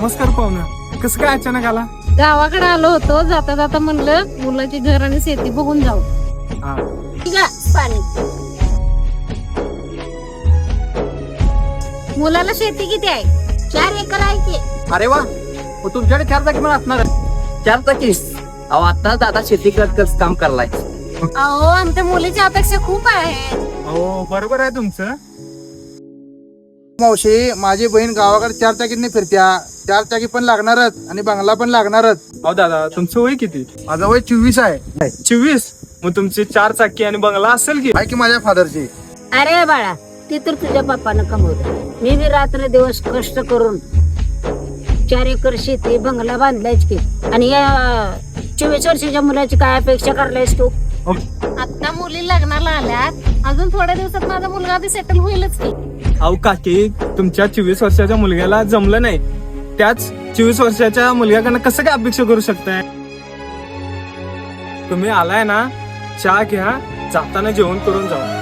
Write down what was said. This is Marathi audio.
नमस्कार पाहुणं, कसं काय अचानक आला? गावाकडे आलो होतो, जाता जाता म्हणलं मुलाची घर आणि शेती बघून जाऊ. हा. ठीक आहे, पाणी. मुलाला शेती किती आहे? 4 एकर आहे की. अरे वा, तुमच्याकडे 4 चाकी पण असणार. 4 चाकी? अहो आता दादा शेती करत काम करलाय. अहो, आमच्या मुलीची अपेक्षा खूप आहे. हो बरोबर आहे तुमचं. मावशी, माझी बहीण गावाकडे 4 चाकीने फिरत्या. 4 चाकी पण लागणारच आणि बंगला पण लागणारच. अहो दादा, तुमचं वय किती? माझं वय 24 आहे. 24? मग तुमची 4 चाकी आणि बंगला असेल की? आहे की माझ्या फादरची. अरे बाळा, ती तर तुझ्या बापानं कमवत. मी बी रात्र दिवस कष्ट करून 4 एकर शेती बंगला बांधलायच की. आणि या 24 वर्षाच्या मुलाची काय अपेक्षा करलायस तू? आता मुली लग्नाला आल्यात, अजून थोड्या दिवसात माझा मुलगा बी सेटल होईलच की. अहो काकी, तुमच्या 24 वर्षाच्या मुलग्याला जमलं नाही, त्याच 24 वर्षाच्या मुलग्याकडनं कसं काय अपेक्षा करू शकताय? तुम्ही आलाय ना, चहा घ्या, जाताना जेवण करून जाऊ.